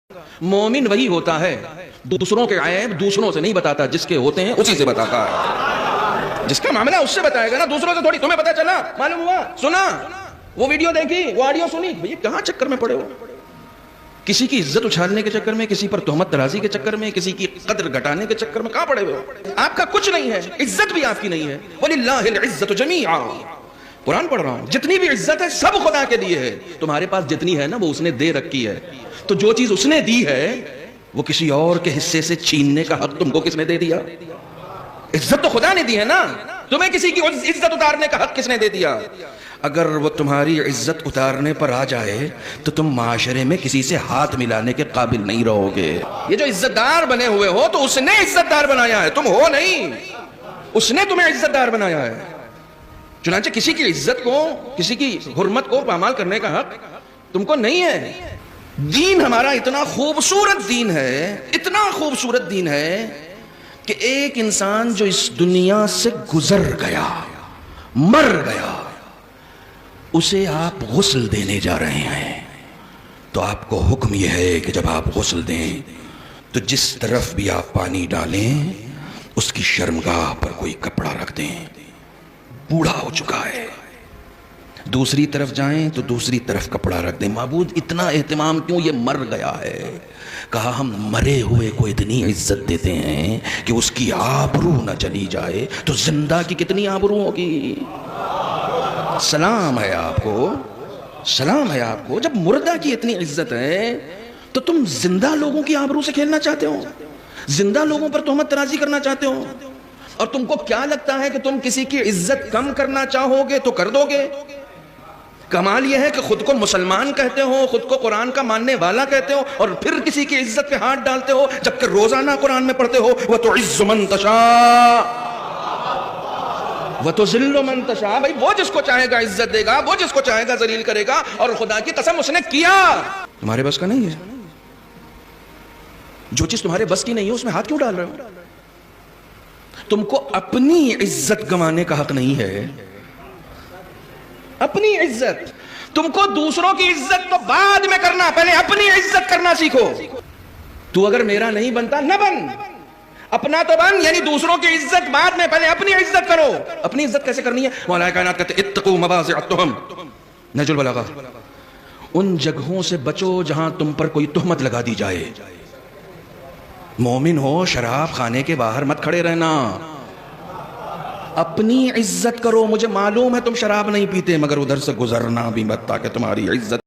مومن وہی ہوتا ہے دوسروں کے عیب دوسروں سے نہیں بتاتا، جس کے ہوتے ہیں اسی سے بتاتا ہے۔ جس کا معاملہ اس سے بتائے گا نا، دوسروں سے تھوڑی۔ تمہیں پتا چلا، معلوم ہوا، سنا، وہ ویڈیو دیکھی، وہ آڈیو سنی، بھئی کہاں چکر میں پڑے ہو؟ کسی کی عزت اچھالنے کے چکر میں، کسی پر تہمت ترازی کے چکر میں، کسی کی قدر گھٹانے کے چکر میں کہاں پڑے ہوئے ہو؟ آپ کا کچھ نہیں ہے، عزت بھی آپ کی نہیں ہے۔ وَلِلَّهِ الْعِزَّةُ جَمِيعًا، قرآن پڑھ رہا ہوں، جتنی بھی عزت ہے سب خدا کے لیے ہے۔ تمہارے پاس جتنی ہے نا وہ اس نے دے رکھی ہے، تو جو چیز اس نے دی ہے وہ کسی اور کے حصے سے چھیننے کا حق تم کو کس نے دے دیا؟ عزت تو خدا نے دی ہے نا، تمہیں کسی کی عزت اتارنے کا حق کس نے دے دیا؟ اگر وہ تمہاری عزت اتارنے پر آ جائے تو تم معاشرے میں کسی سے ہاتھ ملانے کے قابل نہیں رہو گے۔ یہ جو عزت دار بنے ہوئے ہو تو اس نے عزت دار بنایا ہے، تم ہو نہیں، اس نے تمہیں عزت دار بنایا ہے۔ چنانچہ کسی کی عزت کو، کسی کی حرمت کو پامال کرنے کا حق تم کو نہیں ہے۔ دین ہمارا اتنا خوبصورت دین ہے، اتنا خوبصورت دین ہے کہ ایک انسان جو اس دنیا سے گزر گیا، مر گیا، اسے آپ غسل دینے جا رہے ہیں، تو آپ کو حکم یہ ہے کہ جب آپ غسل دیں تو جس طرف بھی آپ پانی ڈالیں اس کی شرمگاہ پر کوئی کپڑا رکھ دیں۔ بوڑھا ہو چکا ہے، دوسری طرف جائیں تو دوسری طرف کپڑا رکھ دیں۔ معبود اتنا اہتمام کیوں؟ یہ مر گیا ہے۔ کہا ہم مرے ہوئے کو اتنی عزت دیتے ہیں کہ اس کی آبرو نہ چلی جائے تو زندہ کی کتنی آبرو ہوگی؟ سلام ہے آپ کو، سلام ہے آپ کو۔ جب مردہ کی اتنی عزت ہے تو تم زندہ لوگوں کی آبرو سے کھیلنا چاہتے ہو، زندہ لوگوں پر تہمت ترازی کرنا چاہتے ہو، اور تم کو کیا لگتا ہے کہ تم کسی کی عزت کم کرنا چاہو گے تو کر دو گے؟ کمال یہ ہے کہ خود کو مسلمان کہتے ہو، خود کو قرآن کا ماننے والا کہتے ہو، اور پھر کسی کی عزت پہ ہاتھ ڈالتے ہو، جبکہ روزانہ قرآن میں پڑھتے ہو وَتُعِزُّ مَن تَشَاءُ وَتُذِلُّ مَن تَشَاءُ۔ بھائی وہ جس کو چاہے گا عزت دے گا، وہ جس کو چاہے گا ذلیل کرے گا، اور خدا کی قسم اس نے کیا۔ تمہارے بس کا نہیں ہے، جو چیز تمہارے بس کی نہیں ہے اس میں ہاتھ کیوں ڈال رہے ہو؟ تم کو اپنی عزت گنوانے کا حق نہیں ہے، اپنی عزت۔ تم کو دوسروں کی عزت تو بعد میں کرنا، پہلے اپنی عزت کرنا سیکھو۔ تو اگر میرا نہیں بنتا نہ بن، اپنا تو بن، یعنی دوسروں کی عزت بعد میں، پہلے اپنی عزت کرو۔ اپنی عزت کیسے کرنی ہے؟ مولا کائنات کہتے ہیں اتقوا مواضع التہم، نہج البلاغہ، ان جگہوں سے بچو جہاں تم پر کوئی تہمت لگا دی جائے۔ مومن ہو، شراب خانے کے باہر مت کھڑے رہنا، اپنی عزت کرو۔ مجھے معلوم ہے تم شراب نہیں پیتے، مگر ادھر سے گزرنا بھی مت تاکہ تمہاری عزت